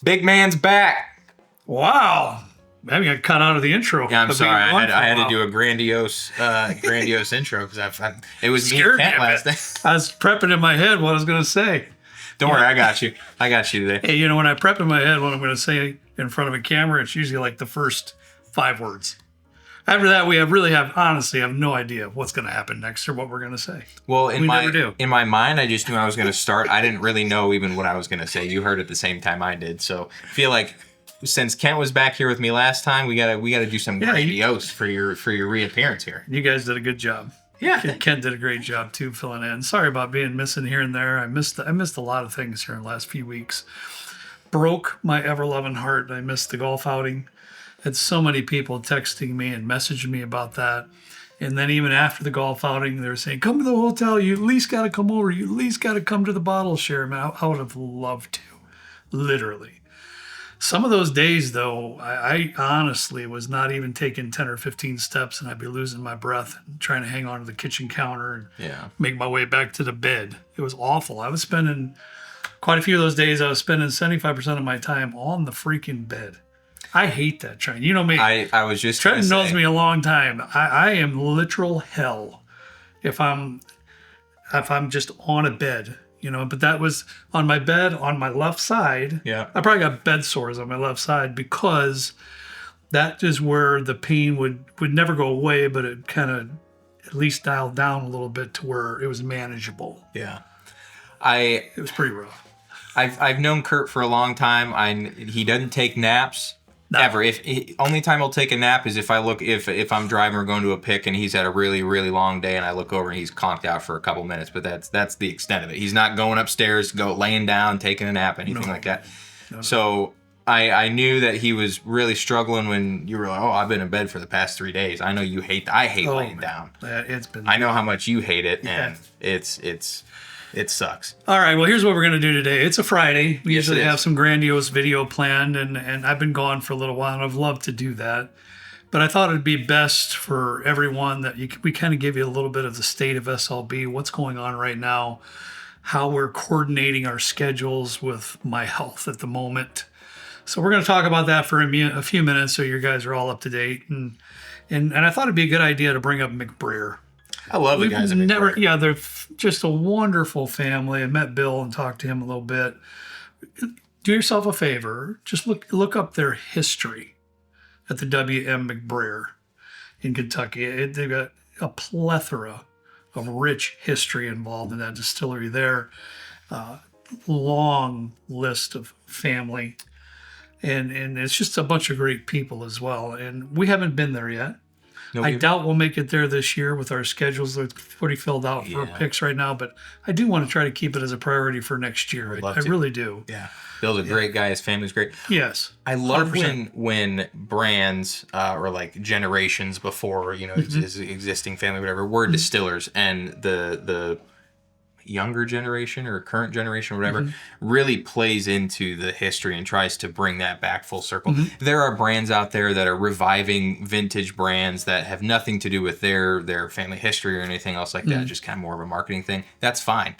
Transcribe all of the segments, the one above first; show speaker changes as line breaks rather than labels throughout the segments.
Big man's back.
Wow. Maybe I got cut out of the intro.
Yeah, I'm sorry. I had to do a grandiose intro because it was me and Kent last day.
I was prepping in my head what I was going to say.
Don't worry, I got you. I got you today.
Hey, you know, when I prep in my head what I'm going to say in front of a camera, it's usually like the first 5 words. After that, honestly have no idea what's going to happen next or what we're going to say.
Well, in my mind, I just knew I was going to start. I didn't really know even what I was going to say. You heard it the same time I did. So I feel like since Kent was back here with me last time, we gotta do some grandiose for your reappearance here.
You guys did a good job.
Yeah,
Kent did a great job too, filling in. Sorry about being missing here and there. I missed a lot of things here in the last few weeks. Broke my ever-loving heart. I missed the golf outing. Had so many people texting me and messaging me about that. And then even after the golf outing, they were saying, "Come to the hotel. You at least got to come over. You at least got to come to the bottle share." Man, I would have loved to, literally. Some of those days, though, I honestly was not even taking 10 or 15 steps, and I'd be losing my breath and trying to hang on to the kitchen counter and make my way back to the bed. It was awful. I was spending quite a few of those days, I was spending 75% of my time on the freaking bed. I hate that, Trent. You know me.
I was just
Trent knows me a long time. I am literal hell if I'm just on a bed. You know, but that was on my bed on my left side.
Yeah.
I probably got bed sores on my left side because that is where the pain would never go away, but it kind of at least dialed down a little bit to where it was manageable.
Yeah.
It was pretty rough.
I've known Kurt for a long time. He doesn't take naps. Ever. Only time he'll take a nap is if I'm driving or going to a pick and he's had a really, really long day and I look over and he's conked out for a couple minutes, but that's the extent of it. He's not going upstairs, laying down, taking a nap, anything like that. No. So I knew that he was really struggling when you were like, "Oh, I've been in bed for the past 3 days." I know you hate. I hate laying down. I know how much you hate it, and it sucks.
All right, well, here's what we're going to do today. It's a Friday. We usually have some grandiose video planned, and I've been gone for a little while, and I've loved to do that. But I thought it'd be best for everyone that we kind of give you a little bit of the state of SLB, what's going on right now, how we're coordinating our schedules with my health at the moment. So we're going to talk about that for a few minutes so you guys are all up to date. And I thought it'd be a good idea to bring up McBrayer.
I love the guys at McBrayer.
Yeah, they're just a wonderful family. I met Bill and talked to him a little bit. Do yourself a favor. Just look up their history at the W.M. McBrayer in Kentucky. They've got a plethora of rich history involved in that distillery there. Long list of family. And it's just a bunch of great people as well. And we haven't been there yet. No, I doubt we'll make it there this year with our schedules. They're pretty filled out for picks right now, but I do want to try to keep it as a priority for next year. I really do.
Yeah. Bill's a great guy. His family's great.
Yes.
I love when brands or like generations before, his existing family, whatever, were distillers, and the younger generation or current generation, whatever, really plays into the history and tries to bring that back full circle. There are brands out there that are reviving vintage brands that have nothing to do with their family history or anything else like that, just kind of more of a marketing thing. That's fine.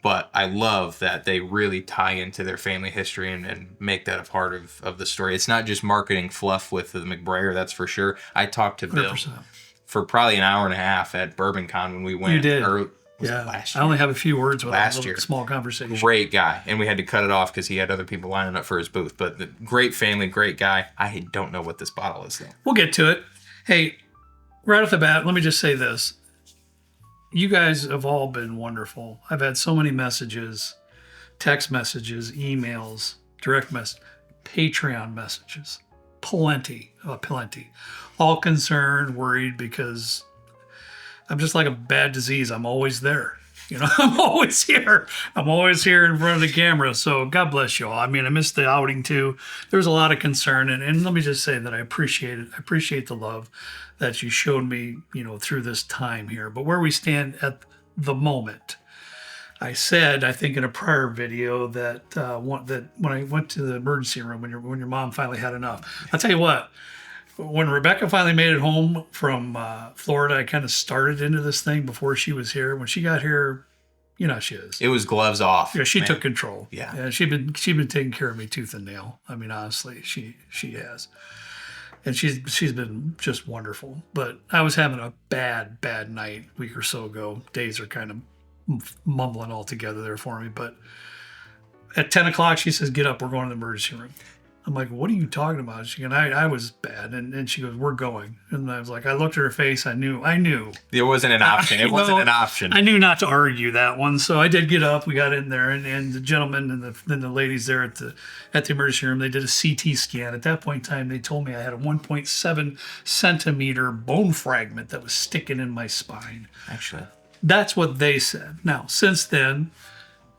But I love that they really tie into their family history and make that a part of the story. It's not just marketing fluff with the McBrayer, that's for sure. I talked to Bill 100%. For probably an hour and a half at Bourbon Con when we went.
You did.
Last year?
I only have a few words with last year. Small conversation.
Great guy, and we had to cut it off because he had other people lining up for his booth. But the great family, great guy. I don't know what this bottle is though.
We'll get to it. Hey, right off the bat, let me just say this: you guys have all been wonderful. I've had so many messages, text messages, emails, direct message, Patreon messages, plenty, all concerned, worried because I'm just like a bad disease. I'm always there. I'm always here. I'm always here in front of the camera. So God bless you all. I mean, I missed the outing too. There was a lot of concern. And let me just say that I appreciate it. I appreciate the love that you showed me, through this time here. But where we stand at the moment, I said, I think in a prior video that when I went to the emergency room, when your mom finally had enough, I'll tell you what, when Rebecca finally made it home from Florida, I kind of started into this thing before she was here. When she got here You know she is.
It was gloves off.
Yeah, she
man.
took control.
Yeah.
She'd been taking care of me tooth and nail. I mean, honestly, she has. And she's been just wonderful. But I was having a bad night a week or so ago. Days are kind of mumbling all together there for me. But at 10 o'clock, she says, get up, we're going to the emergency room. I'm like, what are you talking about? She goes, I was bad. And she goes, we're going. And I was like, I looked at her face. I knew.
It wasn't an option. It wasn't an option.
I knew not to argue that one. So I did get up. We got in there. And the gentleman and then the ladies there at the emergency room, they did a CT scan. At that point in time, they told me I had a 1.7 centimeter bone fragment that was sticking in my spine.
Actually.
That's what they said. Now, since then,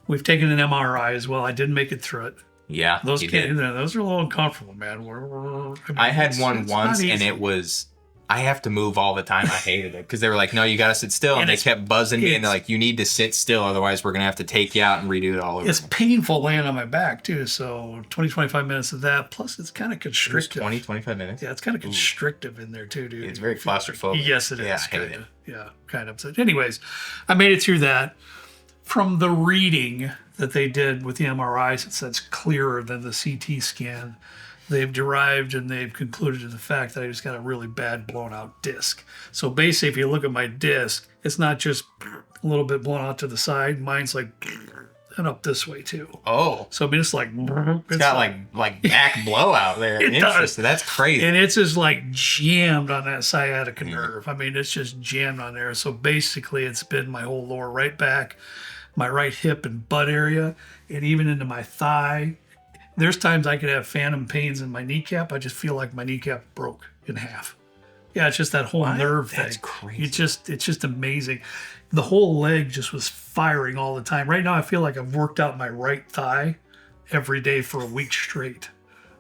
we've taken an MRI as well. I did make it through it.
Yeah,
those are a little uncomfortable, man.
I had one once, and it was. I have to move all the time. I hated it because they were like, "No, you got to sit still," and they kept buzzing me, and they're like, "You need to sit still, otherwise we're gonna have to take you out and redo it all over."
It's painful laying on my back too. So 20-25 minutes of that. Plus, it's kind of constrictive.
20-25 minutes.
Yeah, it's kind of constrictive in there too, dude.
It's very claustrophobic.
Yes, it is.
Yeah, I hate it.
Yeah, kind of. Anyways, I made it through that. From the reading that they did with the MRI, since that's clearer than the CT scan, they've derived and they've concluded to the fact that I just got a really bad blown out disc. So basically, if you look at my disc, it's not just a little bit blown out to the side. Mine's like and up this way too.
Oh,
so I mean, it's like
it's got like back blowout there.
It does.
That's crazy.
And it's just like jammed on that sciatica nerve. I mean, it's just jammed on there. So basically, it's been my whole lower right back, my right hip and butt area, and even into my thigh. There's times I could have phantom pains in my kneecap. I just feel like my kneecap broke in half. Yeah, it's just that whole nerve thing.
That's crazy.
It's just amazing. The whole leg just was firing all the time. Right now, I feel like I've worked out my right thigh every day for a week straight.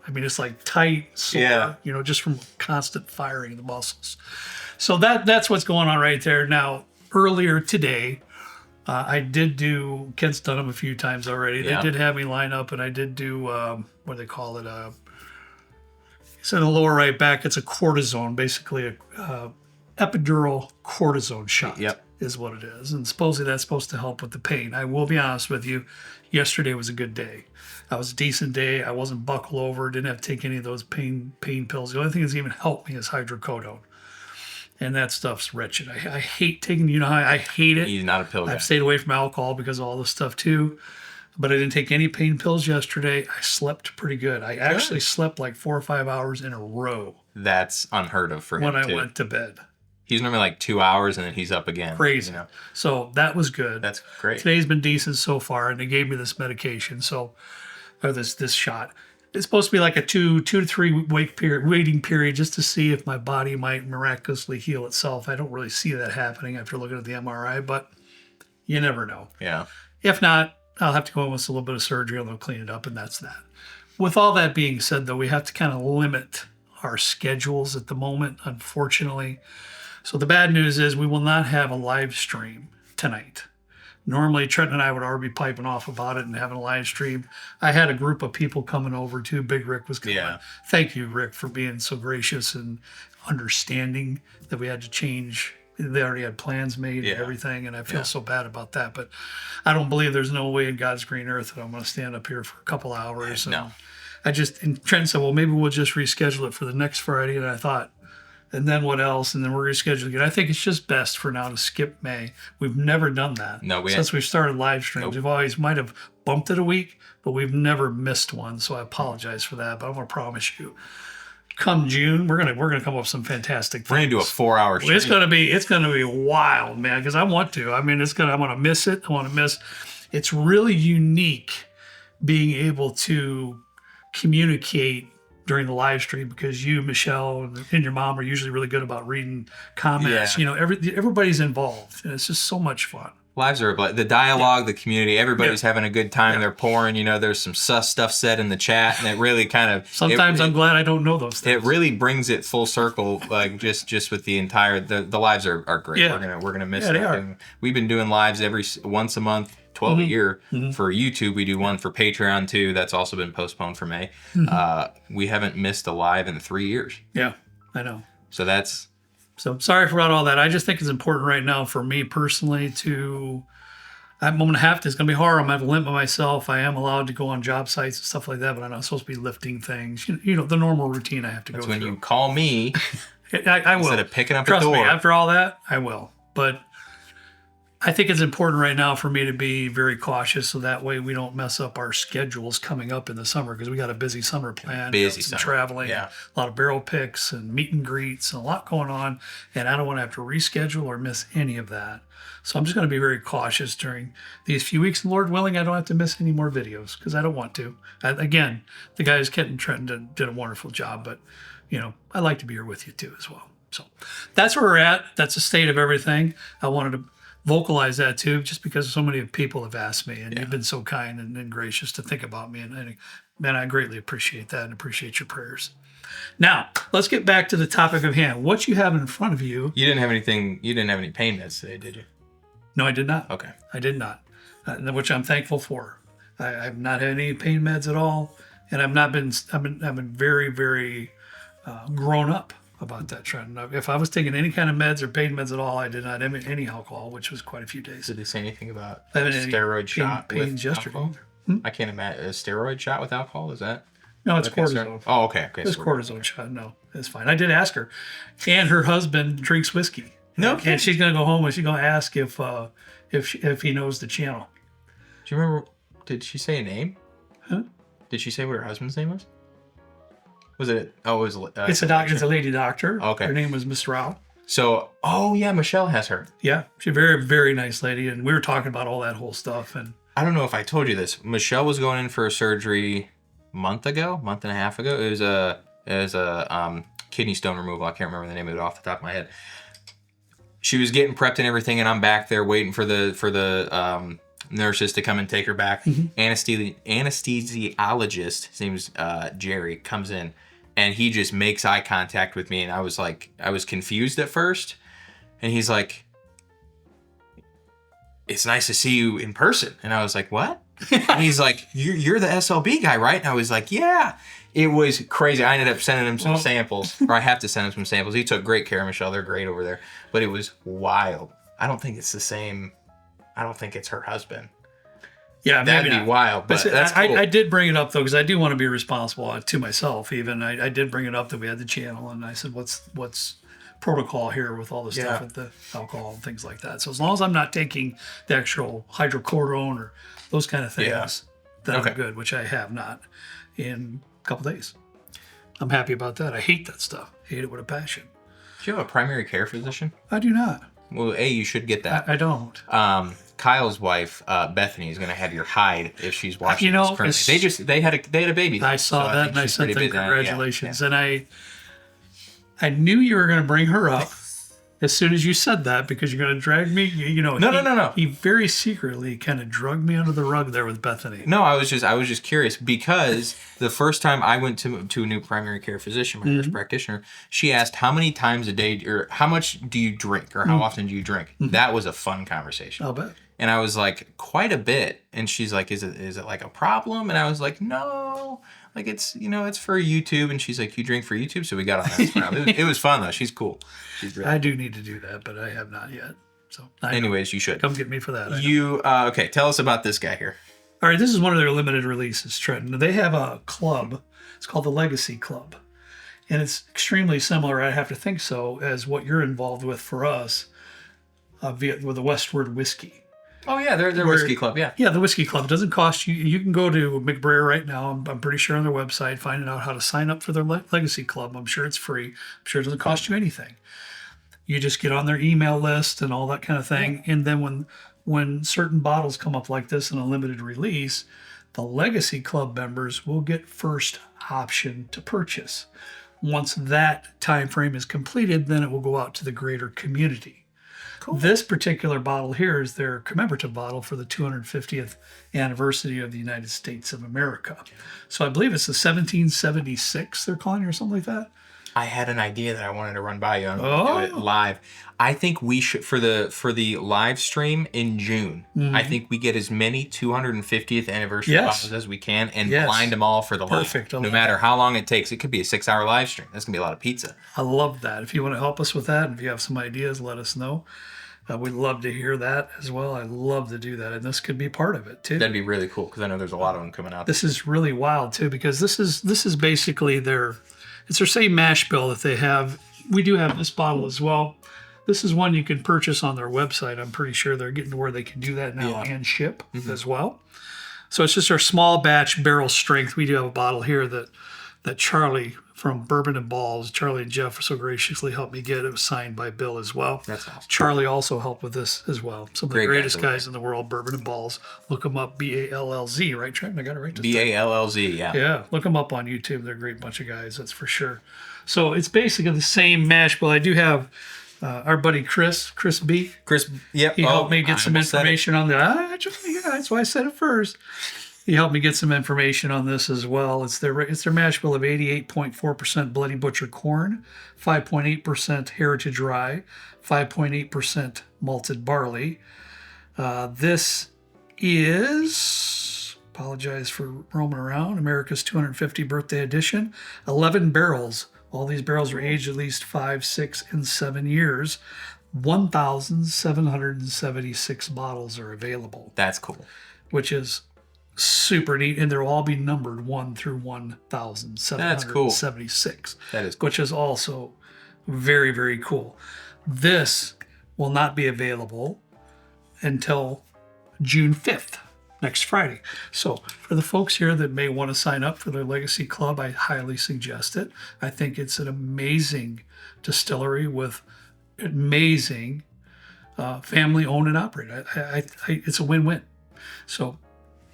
I mean, it's like tight, sore, just from constant firing of the muscles. So that's what's going on right there. Now, earlier today, I did do, Kent's done them a few times already. They did have me line up, and I did do, what do they call it? It's in the lower right back. It's a cortisone, basically a epidural cortisone shot is what it is. And supposedly that's supposed to help with the pain. I will be honest with you. Yesterday was a good day. That was a decent day. I wasn't buckled over. Didn't have to take any of those pain pills. The only thing that's even helped me is hydrocodone. And that stuff's wretched. I hate taking, I hate it.
He's not a pill guy.
I've stayed away from alcohol because of all this stuff too. But I didn't take any pain pills yesterday. I slept pretty good. I actually slept like 4 or 5 hours in a row.
That's unheard of for him
when I went to bed.
He's normally like 2 hours and then he's up again.
Crazy. So that was good.
That's great.
Today's been decent so far, and they gave me this medication, or this shot. It's supposed to be like a 2 to 3 waiting period just to see if my body might miraculously heal itself. I don't really see that happening after looking at the MRI, but you never know.
Yeah.
If not, I'll have to go in with a little bit of surgery and they'll clean it up, and that's that. With all that being said, though, we have to kind of limit our schedules at the moment, unfortunately. So the bad news is we will not have a live stream tonight. Normally, Trent and I would already be piping off about it and having a live stream. I had a group of people coming over too. Big Rick was coming. Yeah. Thank you, Rick, for being so gracious and understanding that we had to change. They already had plans made and everything, and I feel so bad about that. But I don't believe there's no way in God's green earth that I'm going to stand up here for a couple hours.
No.
And Trent said, well, maybe we'll just reschedule it for the next Friday. And I thought, and then what else? And then we're rescheduling it. I think it's just best for now to skip May. We've never done that.
No,
since we've started live streams. We've always might have bumped it a week, but we've never missed one. So I apologize for that. But I'm going to promise you, come June, we're gonna come up with some fantastic things.
We're gonna do a 4-hour stream.
It's gonna be wild, man. Because I want to. I mean, I want to miss it. I want to miss. It's really unique being able to communicate during the live stream because you, Michelle, and your mom are usually really good about reading comments.
Yeah.
Everybody's involved, and it's just so much fun.
Lives are the dialogue, the community. Everybody's having a good time. They're pouring. There's some sus stuff said in the chat, and it really kind of.
Sometimes I'm glad I don't know those things.
It really brings it full circle, like just with the entire. The lives are great.
Yeah.
We're gonna miss
they
it.
are.
We've been doing lives once a month. 12 a year for YouTube. We do one for Patreon too. That's also been postponed for May. We haven't missed a live in 3 years.
Yeah, I know.
So
sorry for all that. I just think it's important right now for me personally to I'm going to have to. It's going to be hard. I'm going to have to limit myself. I am allowed to go on job sites and stuff like that, but I'm not supposed to be lifting things. The normal routine I have to
That's
go
when
through.
you call me
I will.
instead of picking up
Trust
the door.
me, after all that, I will. But I think it's important right now for me to be very cautious so that way we don't mess up our schedules coming up in the summer because we got a busy summer planned.
Busy
some
summer.
traveling,
Yeah.
a lot of barrel picks and meet and greets and a lot going on. And I don't want to have to reschedule or miss any of that. So I'm just going to be very cautious during these few weeks. And Lord willing, I don't have to miss any more videos because I don't want to. Again, the guys, Kent and Trenton, did a wonderful job. But, I'd like to be here with you too as well. So that's where we're at. That's the state of everything. I wanted to vocalize that too, just because so many people have asked me, and you've been so kind and gracious to think about me, and man, I greatly appreciate that and appreciate your prayers. Now, let's get back to the topic of hand. What you have in front of you.
You didn't have anything. You didn't have any pain meds today, did you?
No, I did not.
Okay.
I did not, which I'm thankful for. I've not had any pain meds at all, and I've been very, very grown up about that trend. If I was taking any kind of meds or pain meds at all, I did not have any alcohol, which was quite a few days.
Did they say anything about
I
a
haven't had any
steroid shot
pains
with
yesterday
alcohol?
either.
I can't imagine a steroid shot with alcohol. Is that?
No, it's
a concern?
cortisone.
Oh, okay.
It's cortisone shot. No, it's fine. I did ask her, and her husband drinks whiskey.
No,
and she's gonna go home and she's gonna ask if he knows the channel.
Do you remember? Did she say a name?
Huh?
Did she say what her husband's name was? Was it? Oh, it was.
It's a doctor. It's a lady doctor.
Okay.
Her name was Miss Rao.
So, oh yeah, Michelle has her.
Yeah, she's a very, very nice lady, and we were talking about all that whole stuff. And
I don't know if I told you this. Michelle was going in for a surgery month and a half ago. It was a kidney stone removal. I can't remember the name of it off the top of my head. She was getting prepped and everything, and I'm back there waiting for the nurses to come and take her back. Mm-hmm. Anesthesiologist, his name's Jerry, comes in, and he just makes eye contact with me, and I was confused at first, and he's like, "It's nice to see you in person," and I was like, "What?" And he's like, "You're the SLB guy, right?" And I was like, "Yeah." It was crazy. I ended up sending him some samples, or I have to send him some samples. He took great care of Michelle. They're great over there, but it was wild. I don't think it's the same. I don't think it's her husband.
Yeah,
that'd be wild. But that's cool.
I did bring it up though because I do want to be responsible to myself. Even I did bring it up that we had the channel, and I said, "What's protocol here with all the stuff with the alcohol and things like that?" So as long as I'm not taking the actual hydrocodone or those kind of things, then I'm good. Which I have not in a couple days. I'm happy about that. I hate that stuff. Hate it with a passion.
Do you have a primary care physician?
I do not.
Well, you should get that.
I don't.
Kyle's wife, Bethany, is going to have your hide if she's watching this currently. They had a baby.
I saw that and I sent them congratulations.
Yeah.
And I knew you were going to bring her up as soon as you said that because you're going to drag me. No. He very secretly kind of drugged me under the rug there with Bethany.
No, I was just curious because the first time I went to a new primary care physician, my first practitioner, she asked how many times a day or how much do you drink or how often do you drink? That was a fun conversation.
I'll bet.
And I was like, quite a bit. And she's like, is it like a problem? And I was like, no, like it's for YouTube. And she's like, you drink for YouTube? So we got on that. It was fun though. She's cool. She's really
I do need to do that, but I have not yet. So
anyways, you should.
Come get me for that.
Okay. Tell us about this guy here.
All right. This is one of their limited releases, Trenton. They have a club. It's called the Legacy Club. And it's extremely similar, I have to think so, as what you're involved with for us with the Westward Whiskey.
Oh, yeah, they're Whiskey Club, yeah.
Yeah, the Whiskey Club. It doesn't cost you. You can go to McBrayer right now. I'm pretty sure on their website, finding out how to sign up for their Legacy Club. I'm sure it's free. I'm sure it doesn't cost you anything. You just get on their email list and all that kind of thing. Yeah. And then when certain bottles come up like this in a limited release, the Legacy Club members will get first option to purchase. Once that time frame is completed, then it will go out to the greater community. Cool. This particular bottle here is their commemorative bottle for the 250th anniversary of the United States of America. So I believe it's the 1776 they're calling it or something like that.
I had an idea that I wanted to run by you and do it live. I think we should for the live stream in June. I think we get as many 250th anniversary bottles as we can and blind them all for the live. No matter how long it takes. It could be a 6-hour live stream. That's gonna be a lot of pizza.
I love that. If you want to help us with that, if you have some ideas, let us know. We'd love to hear that as well. I love to do that, and this could be part of it too.
That'd be really cool because I know there's a lot of them coming out.
This is really wild too, because this is basically it's their same mash bill that they have. We do have this bottle as well. This is one you can purchase on their website. I'm pretty sure they're getting to where they can do that now and ship as well. So it's just our small batch barrel strength. We do have a bottle here that Charlie from Bourbon and Balls, Charlie and Jeff so graciously helped me get. It was signed by Bill as well.
That's awesome.
Charlie also helped with this as well. Some of the greatest guys in the world, Bourbon and Balls. Look them up, Ballz, right, Trent? I got it right.
Ballz, yeah.
Yeah, look them up on YouTube. They're a great bunch of guys, that's for sure. So it's basically the same mash bill. I do have our buddy Chris B.
Yep.
He helped me get some information on that. That's why I said it first. He helped me get some information on this as well. It's their mash bill of 88.4% Bloody Butcher corn, 5.8% heritage rye, 5.8% malted barley. This is, apologize for roaming around, America's 250 birthday edition, 11 barrels. All these barrels are aged at least 5, 6, and 7 years. 1,776 bottles are available.
That's cool.
Which is super neat, and they'll all be numbered 1 through 1,776.
That's cool. That is cool.
Which is also very, very cool. This will not be available until June 5th, next Friday. So for the folks here that may want to sign up for their Legacy Club, I highly suggest it. I think it's an amazing distillery with amazing family owned and operated. It's a win-win. So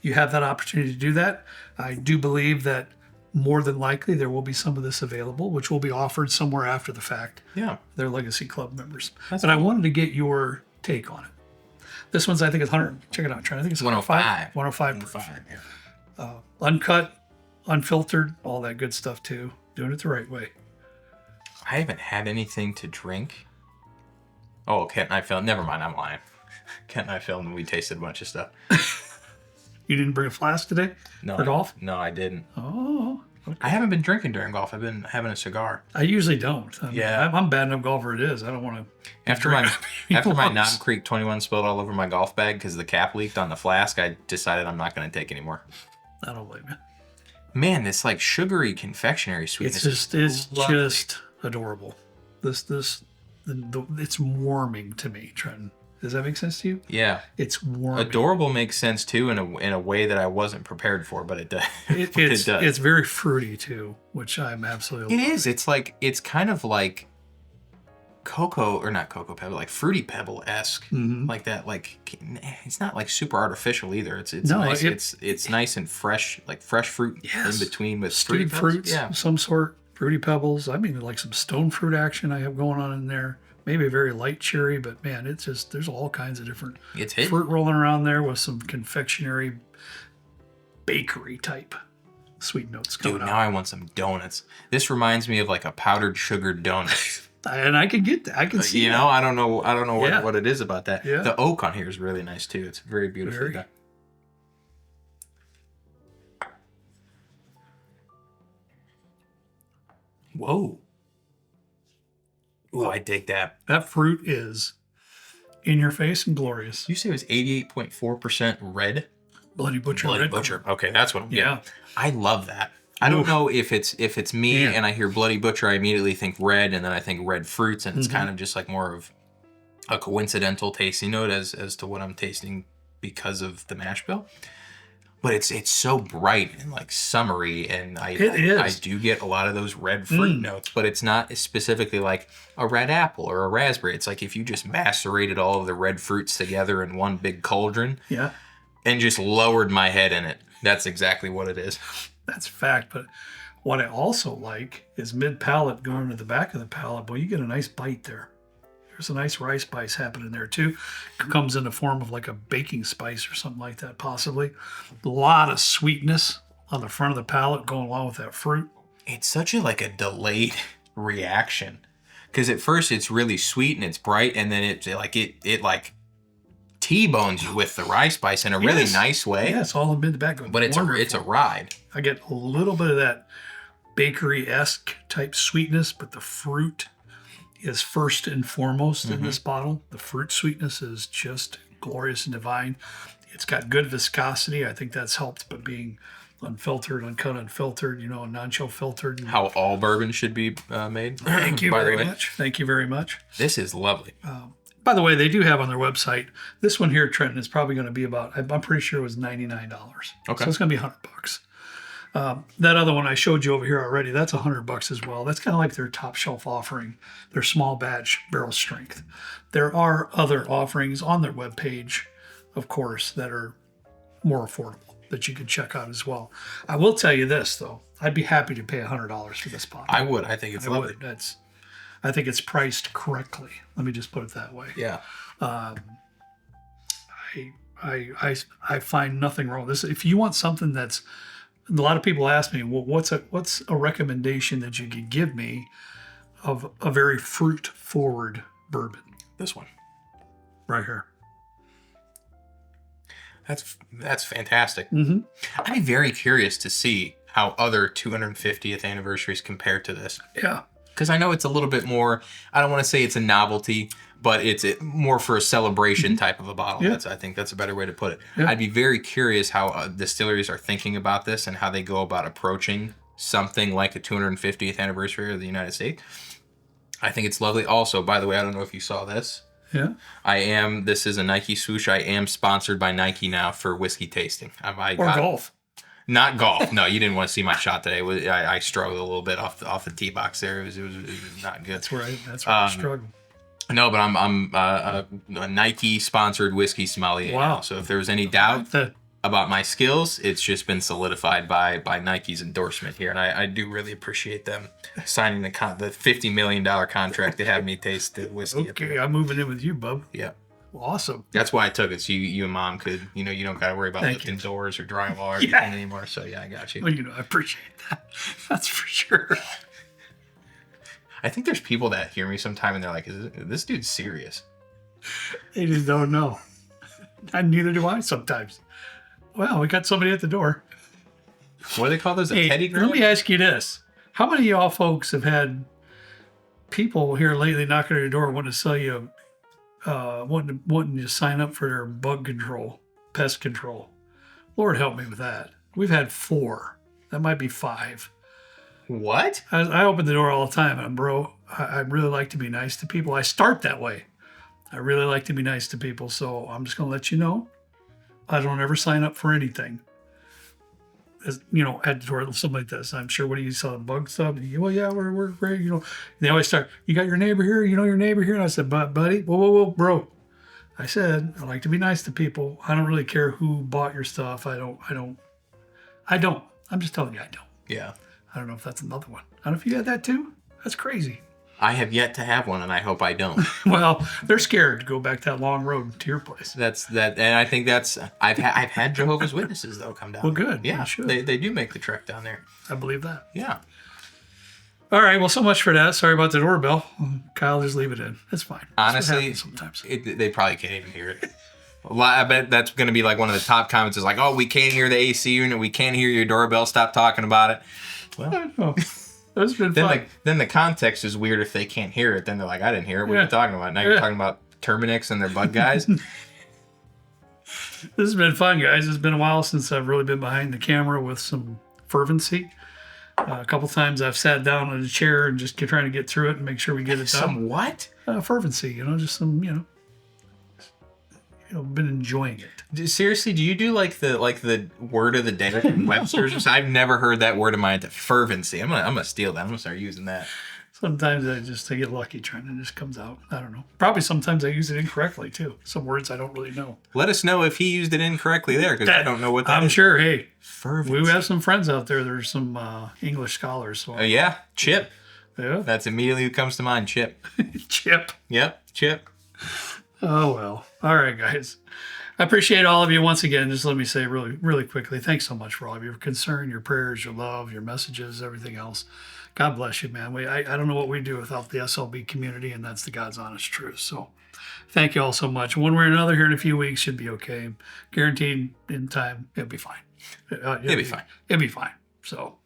you have that opportunity to do that. I do believe that more than likely there will be some of this available, which will be offered somewhere after the fact.
Yeah.
Their Legacy Club members.
That's
but cool. I wanted to get your take on it. This one's, I think it's 100. Check it out, Trent. I think it's
105.
105. Yeah. Uncut, unfiltered, all that good stuff too. Doing it the right way.
I haven't had anything to drink. Oh, Kent and I filmed. Never mind, I'm lying. Kent and I filmed and we tasted a bunch of stuff.
You didn't bring a flask today?
No.
For golf?
No, I didn't.
Oh. Okay.
I haven't been drinking during golf. I've been having a cigar.
I usually don't.
Yeah.
I'm bad enough golfer it is. I don't want to.
After my Knob Creek 21 spilled all over my golf bag because the cap leaked on the flask, I decided I'm not going to take anymore.
I don't blame you.
Man, this like sugary confectionery sweetness.
It's just adorable. It's warming to me, Trenton. Does that make sense to you?
Yeah.
It's warming.
Adorable makes sense too in a way that I wasn't prepared for, but it does. It does.
It's very fruity too, which I'm absolutely.
It is. It's kind of like cocoa or not cocoa pebble, like fruity pebble esque, like that. Like it's not like super artificial either. It's nice. It's nice and fresh, like fresh fruit in between with
stewed fruits, of some sort. Fruity pebbles. I mean, like some stone fruit action I have going on in there. Maybe a very light cherry, but man, it's just, there's all kinds of different fruit rolling around there with some confectionery, bakery type sweet notes coming out.
Dude, now I want some donuts. This reminds me of like a powdered sugar donut.
And I can get that. I can see
you know, I don't know what it is about that.
Yeah.
The oak on here is really nice too. It's very beautifully done. Whoa. Oh, I dig that.
That fruit is in your face and glorious.
You say it was 88.4% red?
Bloody Butcher.
Bloody Butcher. Okay, that's what I'm getting.
Yeah.
I love that. I don't know if it's me and I hear Bloody Butcher, I immediately think red, and then I think red fruits, and it's kind of just like more of a coincidental tasting note as to what I'm tasting because of the mash bill. But it's so bright and like summery, and I do get a lot of those red fruit notes, but it's not specifically like a red apple or a raspberry. It's like if you just macerated all of the red fruits together in one big cauldron and just lowered my head in it. That's exactly what it is.
That's fact. But what I also like is mid-palate going to the back of the palate. Boy, you get a nice bite there. There's a nice rice spice happening there too. It comes in the form of like a baking spice or something like that, possibly. A lot of sweetness on the front of the palate going along with that fruit.
It's such a delayed reaction, because at first it's really sweet and it's bright, and then it T-bones you with the rice spice in a really nice way.
Yeah, it's all in the back.
But it's a ride.
I get a little bit of that bakery-esque type sweetness, but the fruit is first and foremost in this bottle. The fruit sweetness is just glorious and divine. It's got good viscosity. I think that's helped by being unfiltered, uncut, unfiltered, non-chill filtered.
How all bourbon should be made.
Thank you very much. Thank you very much.
This is lovely.
By the way, they do have on their website, this one here, Trenton, is probably going to be about, I'm pretty sure it was $99.
Okay.
So it's going to be $100. That other one I showed you over here already, that's $100 as well. That's kind of like their top shelf offering, their small batch barrel strength. There are other offerings on their webpage, of course, that are more affordable that you can check out as well. I will tell you this, though. I'd be happy to pay $100 for this bottle.
I would. I think it's lovely.
I think it's priced correctly. Let me just put it that way.
Yeah.
I find nothing wrong with this. If you want something that's, a lot of people ask me, well, what's a recommendation that you could give me of a very fruit forward bourbon?
This one.
Right here.
That's fantastic.
Mm-hmm.
I'd be very curious to see how other 250th anniversaries compare to this.
Yeah.
Because I know it's a little bit more, I don't want to say it's a novelty, but it's more for a celebration type of a bottle.
Yeah.
I think that's a better way to put it.
Yeah.
I'd be very curious how distilleries are thinking about this and how they go about approaching something like a 250th anniversary of the United States. I think it's lovely. Also, by the way, I don't know if you saw this.
Yeah.
This is a Nike swoosh. I am sponsored by Nike now for whiskey tasting.
Golf.
Not golf. No, you didn't want to see my shot today. I struggled a little bit off the tee box there. It was not good.
That's where I struggle.
No, but I'm a Nike sponsored whiskey sommelier.
Wow.
Now. So if there was any doubt about my skills, it's just been solidified by Nike's endorsement here, and I do really appreciate them signing the $50 million contract to have me taste the whiskey.
Okay, I'm moving in with you, bub.
Yeah.
Well, awesome.
That's why I took it. So you and Mom could, you don't got to worry about lifting doors or drywall or anything anymore. So yeah, I got you.
Well, I appreciate that. That's for sure.
I think there's people that hear me sometime and they're like, is this dude serious?
They just don't know. And neither do I sometimes. Well, we got somebody at the door.
What do they call those? A teddy girl?
Let me ask you this. How many of y'all folks have had people here lately knocking on your door wanting to sell you, wanting to sign up for their bug control, pest control? Lord help me with that. We've had 4. That might be 5.
What?
I open the door all the time, and I really like to be nice to people. I start that way. I really like to be nice to people, so I'm just going to let you know. I don't ever sign up for anything. As, at the door, something like this. I'm sure, what do you sell? Bug stuff? Well, yeah, we're great. They always start, you got your neighbor here? Your neighbor here? And I said, buddy, whoa, bro. I said, I like to be nice to people. I don't really care who bought your stuff. I don't. I'm just telling you, I don't.
Yeah.
I don't know if that's another one. I don't know if you had that too. That's crazy.
I have yet to have one, and I hope I don't.
Well, they're scared to go back that long road to your place.
And I think I've had Jehovah's Witnesses though come down.
Well, good.
Yeah, they do make the trek down there.
I believe that.
Yeah.
All right. Well, so much for that. Sorry about the doorbell. Kyle, just leave it in. It's fine.
Honestly,
sometimes
they probably can't even hear it. I bet that's going to be like one of the top comments is like, oh, we can't hear the AC unit. We can't hear your doorbell. Stop talking about it. Well,
that's been fun.
Then the context is weird if they can't hear it. Then they're like, I didn't hear it. What are you talking about? Now you're talking about Terminix and their bug guys.
This has been fun, guys. It's been a while since I've really been behind the camera with some fervency. A couple times I've sat down in a chair and just trying to get through it and make sure we get it done.
Some what?
Fervency, just some, been enjoying it.
Seriously, do you do like the word of the day in Webster's? I've never heard that word in my life. Fervency. I'm gonna steal that. I'm gonna start using that.
Sometimes I get lucky trying to just comes out. I don't know. Probably sometimes I use it incorrectly too. Some words I don't really know.
Let us know if he used it incorrectly there, because I don't know what that is.
I'm sure. Hey,
fervency.
We have some friends out there. There's some English scholars. So
yeah, Chip.
Yeah,
that's immediately what comes to mind. Chip.
Chip.
Yep, Chip.
Oh, well. All right, guys. I appreciate all of you once again. Just let me say really, really quickly, thanks so much for all of your concern, your prayers, your love, your messages, everything else. God bless you, man. I don't know what we do without the SLB community, and that's the God's honest truth. So thank you all so much. One way or another here in a few weeks should be okay. Guaranteed in time, it'll be fine.
It'll be fine.
It'll be fine. So, all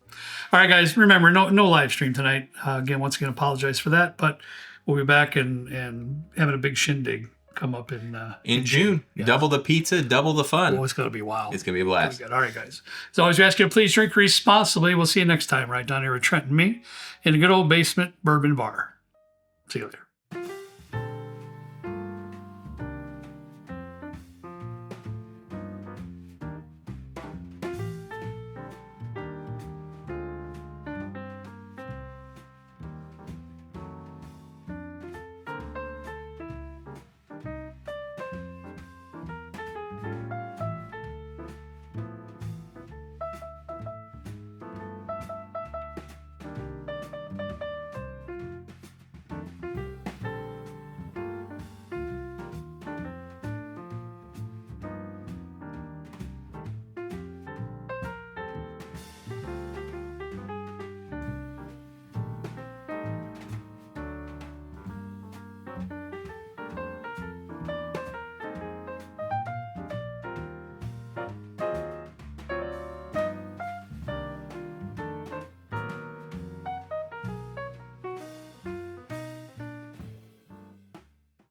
right, guys, remember, no live stream tonight. Once again, apologize for that, but we'll be back and having a big shindig come up
in June. Yeah. Double the pizza, double the fun.
Oh, it's going to be wild.
It's going to be a blast.
All right, guys. As always, we ask you to please drink responsibly. We'll see you next time right down here with Trent and me in a good old basement bourbon bar. See you later.